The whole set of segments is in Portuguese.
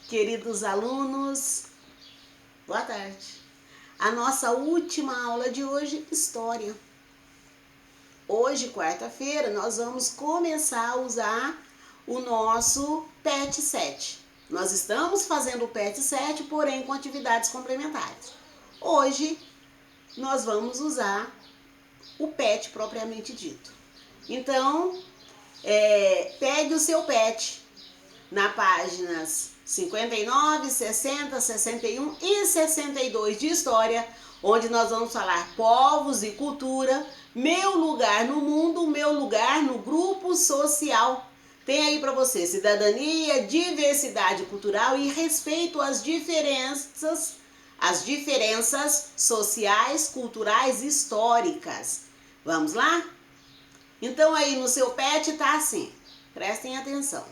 Queridos alunos, boa tarde. A nossa última aula de hoje, História. Hoje, quarta-feira, nós vamos começar a usar o nosso PET 7. Nós estamos fazendo o PET 7, porém com atividades complementares. Hoje, nós vamos usar o PET propriamente dito. Então, pegue o seu PET na páginas 59, 60, 61 e 62 de História, onde nós vamos falar povos e cultura, meu lugar no mundo, meu lugar no grupo social. Tem aí para você cidadania, diversidade cultural e respeito às diferenças sociais, culturais e históricas. Vamos lá? Então aí no seu PET tá assim, prestem atenção.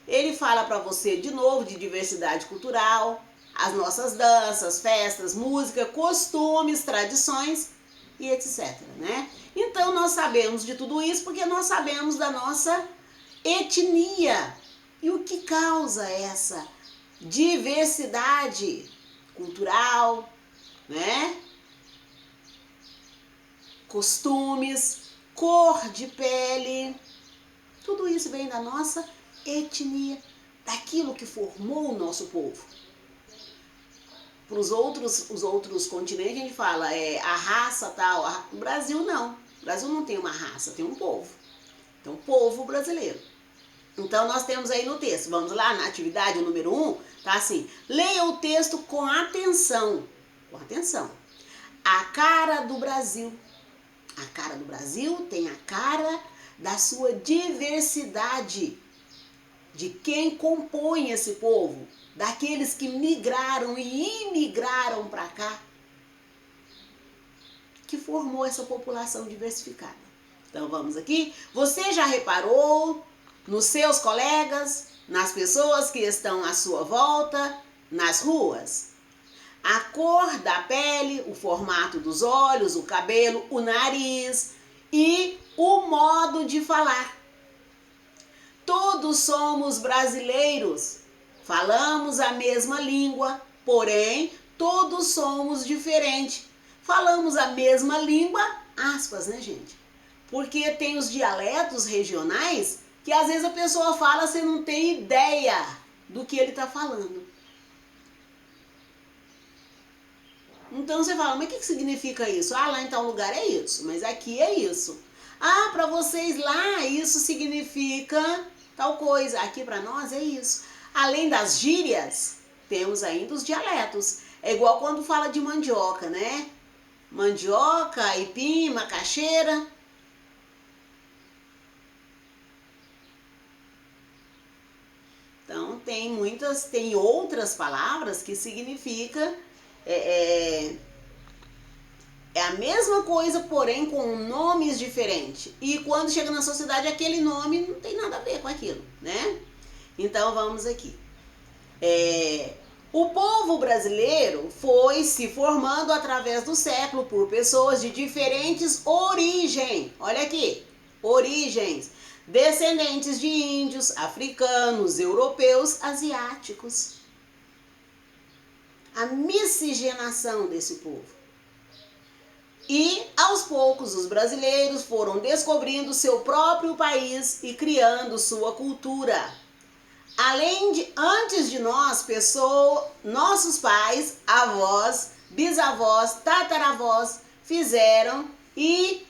Ele fala para você de novo de diversidade cultural, as nossas danças, festas, música, costumes, tradições e etc, né? Então nós sabemos de tudo isso porque nós sabemos da nossa etnia e o que causa essa diversidade cultural, né? Costumes, cor de pele, tudo isso vem da nossa etnia, daquilo que formou o nosso povo. Para os outros continentes a gente fala a raça tal, o Brasil não. O Brasil não tem uma raça, tem um povo. Então, povo brasileiro. Então, nós temos aí no texto, vamos lá, na atividade número 1, tá assim, leia o texto com atenção. Com atenção. A cara do Brasil. A cara do Brasil tem a cara da sua diversidade, de quem compõe esse povo, daqueles que migraram e imigraram para cá, que formou essa população diversificada. Então vamos aqui. Você já reparou nos seus colegas, nas pessoas que estão à sua volta, nas ruas? A cor da pele, o formato dos olhos, o cabelo, o nariz e o modo de falar. Todos somos brasileiros, falamos a mesma língua, porém todos somos diferentes. Falamos a mesma língua, aspas, né, gente? Porque tem os dialetos regionais que às vezes a pessoa fala, você não tem ideia do que ele está falando. Então você fala, mas o que significa isso? Ah, lá em tal lugar é isso, mas aqui é isso. Ah, para vocês lá isso significa tal coisa. Aqui para nós é isso. Além das gírias, temos ainda os dialetos. É igual quando fala de mandioca, né? Mandioca, aipim, macaxeira. Então tem outras palavras que significa é a mesma coisa, porém com nomes diferentes. E quando chega na sociedade, aquele nome não tem nada a ver com aquilo, né? Então vamos aqui. O povo brasileiro foi se formando através do século por pessoas de diferentes origens. Olha aqui, origens. Descendentes de índios, africanos, europeus, asiáticos. A miscigenação desse povo. E, aos poucos, os brasileiros foram descobrindo seu próprio país e criando sua cultura. Antes de nós, nossos pais, avós, bisavós, tataravós fizeram e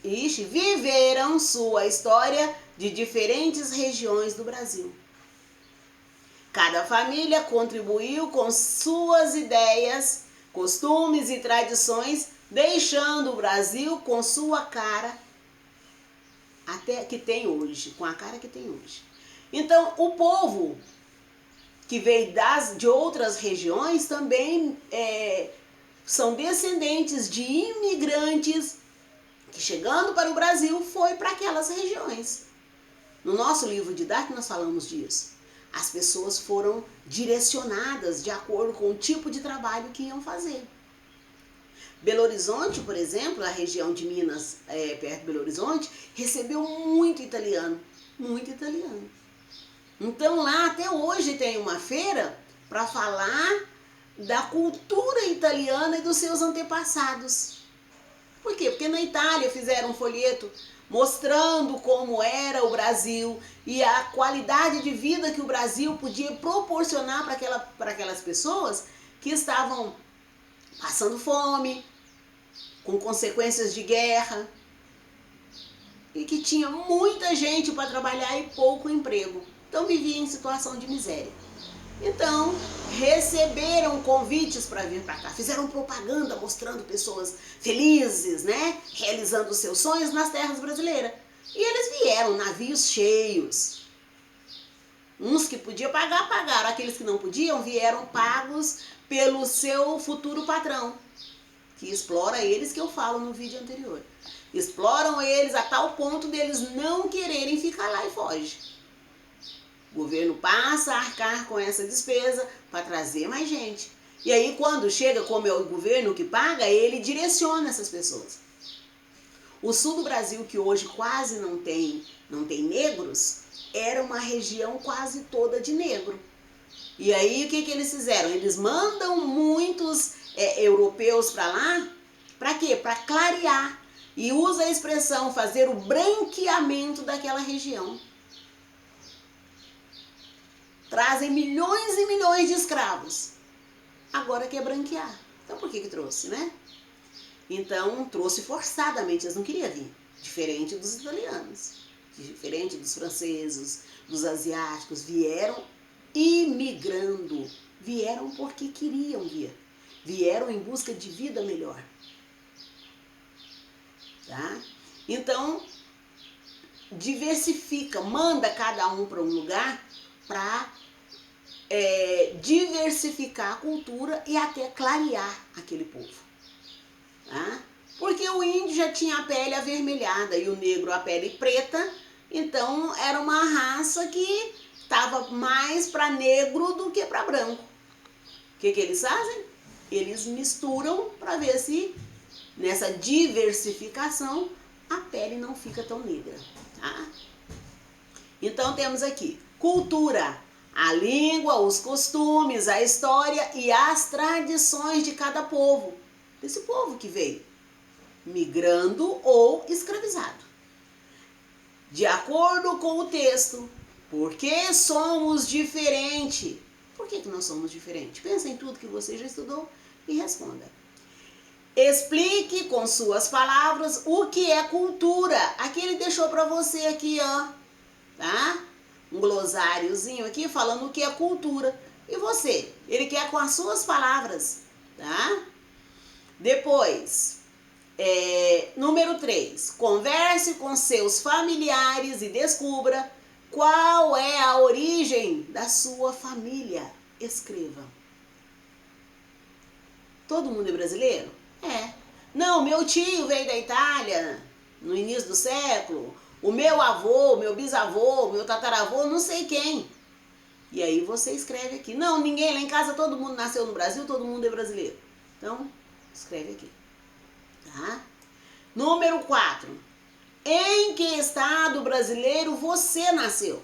viveram sua história de diferentes regiões do Brasil. Cada família contribuiu com suas ideias, costumes e tradições, deixando o Brasil com sua cara até que tem hoje, com a cara que tem hoje. Então, o povo que veio de outras regiões também são descendentes de imigrantes que, chegando para o Brasil, foi para aquelas regiões. No nosso livro didático nós falamos disso. As pessoas foram direcionadas de acordo com o tipo de trabalho que iam fazer. Belo Horizonte, por exemplo, a região de Minas, perto de Belo Horizonte, recebeu muito italiano. Muito italiano. Então lá até hoje tem uma feira para falar da cultura italiana e dos seus antepassados. Por quê? Porque na Itália fizeram um folheto mostrando como era o Brasil e a qualidade de vida que o Brasil podia proporcionar para aquelas pessoas que estavam passando fome, com consequências de guerra, e que tinha muita gente para trabalhar e pouco emprego. Então vivia em situação de miséria. Então, receberam convites para vir para cá, fizeram propaganda mostrando pessoas felizes, né? Realizando seus sonhos nas terras brasileiras. E eles vieram, navios cheios. Uns que podiam pagar, pagaram. Aqueles que não podiam, vieram pagos pelo seu futuro patrão, que explora eles, que eu falo no vídeo anterior. Exploram eles a tal ponto deles não quererem ficar lá e foge. O governo passa a arcar com essa despesa para trazer mais gente. E aí quando chega, como é o governo que paga, ele direciona essas pessoas. O sul do Brasil, que hoje quase não tem negros, era uma região quase toda de negro. E aí o que eles fizeram? Eles mandam muitos europeus para lá, para quê? Para clarear. E usa a expressão fazer o branqueamento daquela região. Trazem milhões e milhões de escravos. Agora quer branquear. Então por que trouxe, né? Então trouxe forçadamente, eles não queriam vir. Diferente dos italianos, diferente dos franceses, dos asiáticos. Vieram imigrando. Vieram porque queriam vir. Vieram em busca de vida melhor. Tá? Então, diversifica, manda cada um para um lugar para diversificar a cultura e até clarear aquele povo. Tá? Porque o índio já tinha a pele avermelhada e o negro a pele preta, então era uma raça que estava mais para negro do que para branco. O que eles fazem? Eles misturam para ver se nessa diversificação a pele não fica tão negra. Tá? Então temos aqui cultura, a língua, os costumes, a história e as tradições de cada povo. Desse povo que veio, migrando ou escravizado. De acordo com o texto, por que somos diferentes? Por que nós somos diferentes? Pensa em tudo que você já estudou e responda. Explique com suas palavras o que é cultura. Aqui ele deixou para você aqui, ó, tá? Um glossáriozinho aqui falando o que é cultura. E você? Ele quer com as suas palavras, tá? Depois, número 3. Converse com seus familiares e descubra qual é a origem da sua família. Escreva. Todo mundo é brasileiro? É. Não, meu tio veio da Itália no início do século. O meu avô, meu bisavô, meu tataravô, não sei quem. E aí você escreve aqui. Não, ninguém lá em casa, todo mundo nasceu no Brasil, todo mundo é brasileiro. Então, escreve aqui. Tá? Número 4. Em que estado brasileiro você nasceu?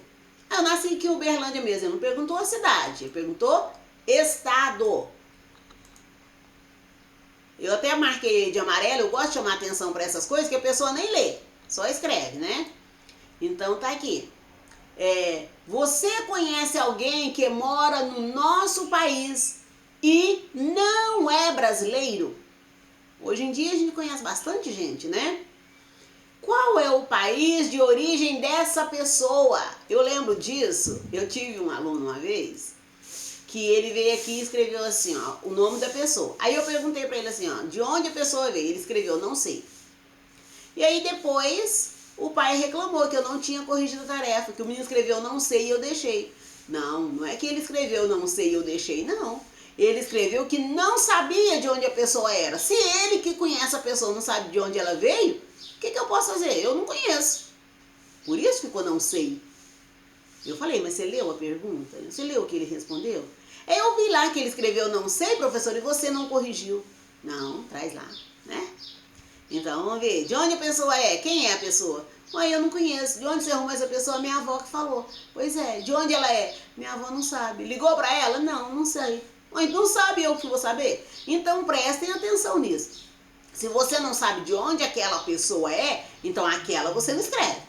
Eu nasci aqui em Uberlândia mesmo. Ele não perguntou a cidade, ele perguntou estado. Eu até marquei de amarelo, eu gosto de chamar atenção para essas coisas que a pessoa nem lê, só escreve, né? Então tá aqui. Você conhece alguém que mora no nosso país e não é brasileiro? Hoje em dia a gente conhece bastante gente, né? Qual é o país de origem dessa pessoa? Eu lembro disso, eu tive um aluno uma vez que ele veio aqui e escreveu assim, ó, o nome da pessoa. Aí eu perguntei pra ele assim, ó, de onde a pessoa veio? Ele escreveu, não sei. E aí depois o pai reclamou que eu não tinha corrigido a tarefa, que o menino escreveu não sei e eu deixei. Não é que ele escreveu não sei e eu deixei, não. Ele escreveu que não sabia de onde a pessoa era. Se ele que conhece a pessoa não sabe de onde ela veio, o que eu posso fazer? Eu não conheço. Por isso ficou não sei. Eu falei, mas você leu a pergunta? Você leu o que ele respondeu? Eu vi lá que ele escreveu não sei, professor, e você não corrigiu. Não, traz lá, né? Então, vamos ver. De onde a pessoa é? Quem é a pessoa? Ué, eu não conheço. De onde você arrumou essa pessoa? Minha avó que falou. Pois é. De onde ela é? Minha avó não sabe. Ligou pra ela? Não, não sei. Ué, não sabe, eu que vou saber? Então prestem atenção nisso. Se você não sabe de onde aquela pessoa é, então aquela você não escreve.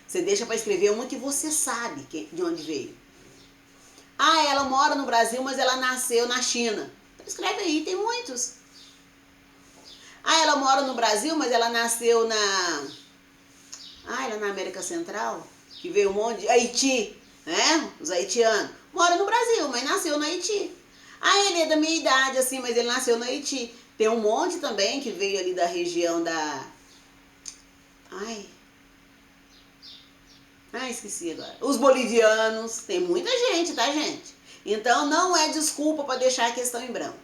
Você deixa para escrever uma que você sabe de onde veio. Ah, ela mora no Brasil, mas ela nasceu na China. Então escreve aí, tem muitos. Ah, ela mora no Brasil, mas ela nasceu ela na América Central, que veio um monte de Haiti, né? Os haitianos. Mora no Brasil, mas nasceu no Haiti. Ah, ele é da minha idade, assim, mas ele nasceu no Haiti. Tem um monte também que veio ali da região da... esqueci agora. Os bolivianos. Tem muita gente, tá, gente? Então não é desculpa para deixar a questão em branco.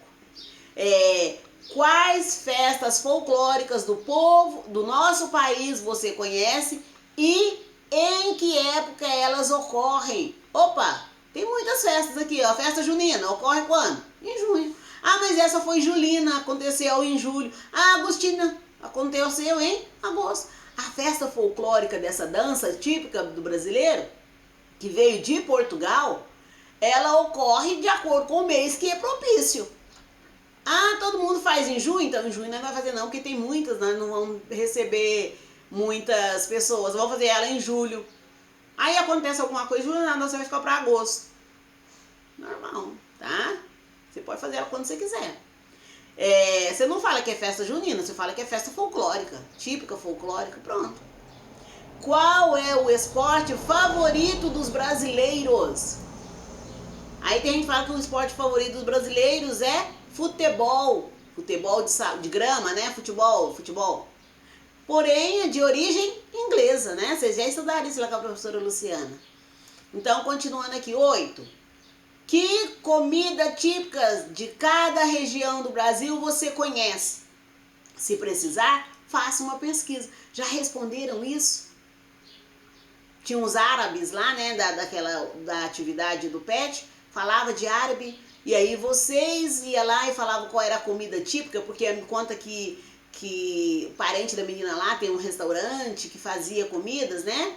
Quais festas folclóricas do povo, do nosso país você conhece e em que época elas ocorrem? Opa, tem muitas festas aqui, ó. Festa junina ocorre quando? Em junho. Ah, mas essa foi julina, aconteceu em julho. Ah, agostina, aconteceu em agosto. A festa folclórica dessa dança típica do brasileiro, que veio de Portugal, ela ocorre de acordo com o mês que é propício. Ah, todo mundo faz em junho? Então em junho não vai fazer não, porque tem muitas, nós não vamos receber muitas pessoas. Vamos fazer ela em julho. Aí acontece alguma coisa em julho, não, você vai ficar para agosto. Normal, tá? Você pode fazer ela quando você quiser. Você não fala que é festa junina, você fala que é festa folclórica, típica folclórica, pronto. Qual é o esporte favorito dos brasileiros? Aí tem gente que fala que o esporte favorito dos brasileiros é futebol. Futebol de grama, né? Futebol. Porém, é de origem inglesa, né? Vocês já estudaram isso lá com a professora Luciana. Então, continuando aqui, 8. Que comida típica de cada região do Brasil você conhece? Se precisar, faça uma pesquisa. Já responderam isso? Tinha uns árabes lá, né, da atividade do PET, falava de árabe, e aí vocês iam lá e falavam qual era a comida típica, porque me conta que o parente da menina lá tem um restaurante que fazia comidas, né?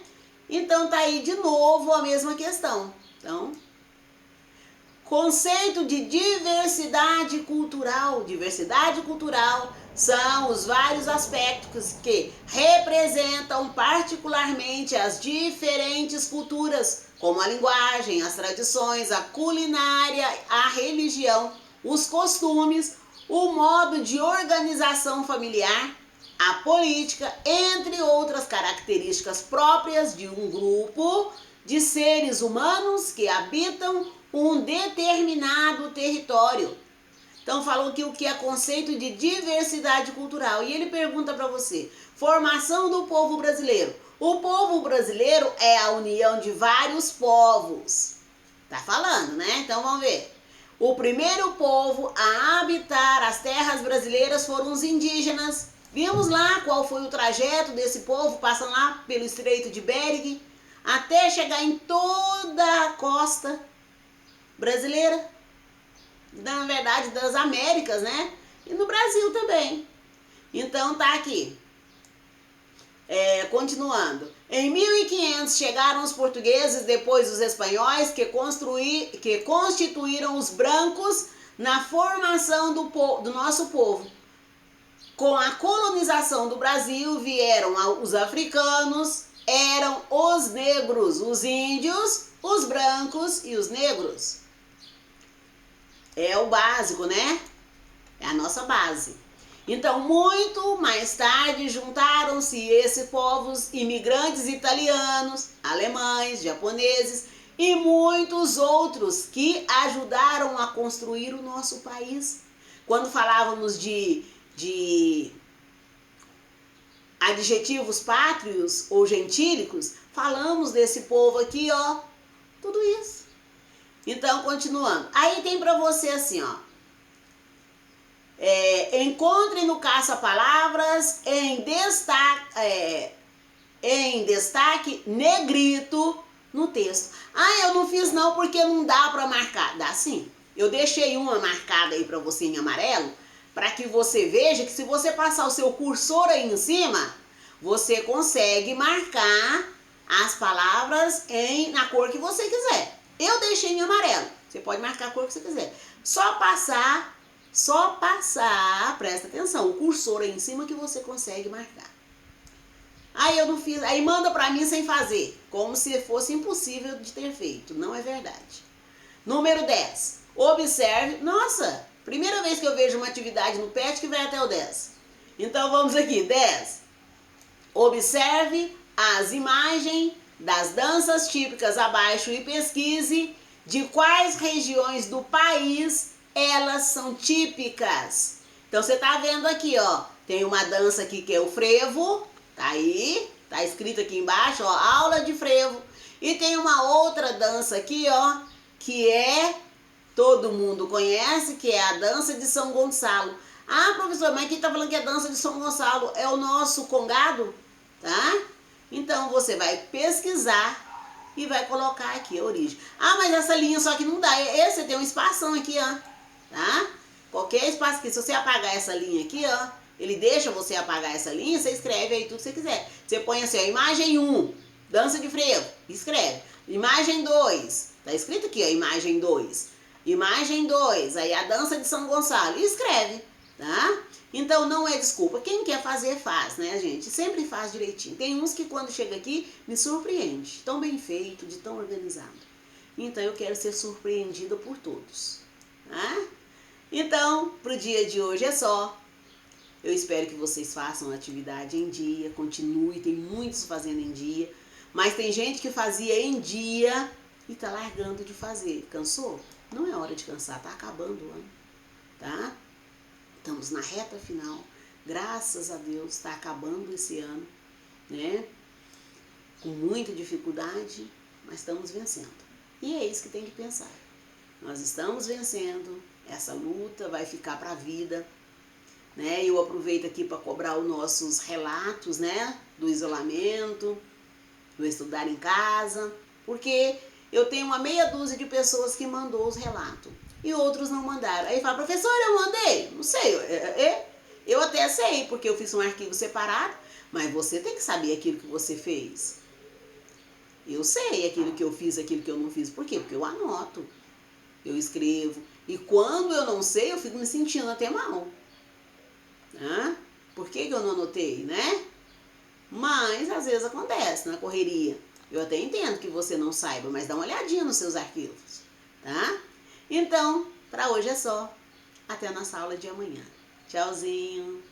Então tá aí de novo a mesma questão. Então, conceito de diversidade cultural. Diversidade cultural são os vários aspectos que representam particularmente as diferentes culturas, como a linguagem, as tradições, a culinária, a religião, os costumes, o modo de organização familiar, a política, entre outras características próprias de um grupo de seres humanos que habitam um determinado território. Então falou aqui o que é conceito de diversidade cultural. E ele pergunta para você, formação do povo brasileiro. O povo brasileiro é a união de vários povos. Tá falando, né? Então vamos ver. O primeiro povo a habitar as terras brasileiras foram os indígenas. Vimos lá qual foi o trajeto desse povo, passando lá pelo Estreito de Bering, até chegar em toda a costa brasileira, na verdade das Américas, né? E no Brasil também. Então tá aqui. Continuando. Em 1500 chegaram os portugueses, depois os espanhóis, que constituíram os brancos na formação do nosso povo. Com a colonização do Brasil vieram os africanos, eram os negros, os índios, os brancos e os negros. É o básico, né? É a nossa base. Então, muito mais tarde, juntaram-se esses povos imigrantes italianos, alemães, japoneses e muitos outros que ajudaram a construir o nosso país. Quando falávamos de adjetivos pátrios ou gentílicos, falamos desse povo aqui, ó, tudo isso. Então, continuando. Aí tem para você assim, ó. Encontre no caça-palavras em destaque negrito no texto. Ah, eu não fiz não porque não dá para marcar. Dá sim. Eu deixei uma marcada aí para você em amarelo, para que você veja que se você passar o seu cursor aí em cima, você consegue marcar as palavras na cor que você quiser. Eu deixei em amarelo. Você pode marcar a cor que você quiser. Só passar, presta atenção, o cursor aí em cima que você consegue marcar. Aí eu não fiz, aí manda pra mim sem fazer, como se fosse impossível de ter feito. Não é verdade. Número 10. Observe. Nossa, primeira vez que eu vejo uma atividade no PET que vai até o 10. Então vamos aqui, 10. Observe as imagens das danças típicas abaixo e pesquise de quais regiões do país elas são típicas. Então você tá vendo aqui, ó, tem uma dança aqui que é o frevo, tá aí, tá escrito aqui embaixo, ó, aula de frevo. E tem uma outra dança aqui, ó, que todo mundo conhece, que é a dança de São Gonçalo. Ah, professor, mas aqui tá falando que a dança de São Gonçalo é o nosso congado, tá? Então você vai pesquisar e vai colocar aqui a origem. Ah, mas essa linha só que não dá. Esse tem um espação aqui, ó, tá? Qualquer espaço aqui, se você apagar essa linha aqui, ó, ele deixa você apagar essa linha, você escreve aí tudo que você quiser. Você põe assim, ó, imagem 1, dança de frevo, escreve. Imagem 2, tá escrito aqui, ó, imagem 2. Imagem 2, aí a dança de São Gonçalo, e escreve, tá? Então não é desculpa, quem quer fazer faz, né, gente? Sempre faz direitinho. Tem uns que quando chega aqui me surpreende, tão bem feito, de tão organizado. Então eu quero ser surpreendida por todos, tá? Então, pro dia de hoje é só. Eu espero que vocês façam a atividade em dia, continue, tem muitos fazendo em dia, mas tem gente que fazia em dia e tá largando de fazer. Cansou? Não é hora de cansar, tá acabando o ano, tá? Estamos na reta final, graças a Deus, está acabando esse ano, né? Com muita dificuldade, mas estamos vencendo. E é isso que tem que pensar. Nós estamos vencendo, essa luta vai ficar para a vida, né? Eu aproveito aqui para cobrar os nossos relatos, né? Do isolamento, do estudar em casa, porque eu tenho uma meia dúzia de pessoas que mandou os relatos e outros não mandaram. Aí fala, professora, eu mandei? Não sei, eu até sei, porque eu fiz um arquivo separado, mas você tem que saber aquilo que você fez. Eu sei aquilo que eu fiz, aquilo que eu não fiz. Por quê? Porque eu anoto, eu escrevo. E quando eu não sei, eu fico me sentindo até mal. Né? Por que eu não anotei, né? Mas às vezes acontece na correria. Eu até entendo que você não saiba, mas dá uma olhadinha nos seus arquivos, tá? Então, para hoje é só. Até a nossa aula de amanhã. Tchauzinho!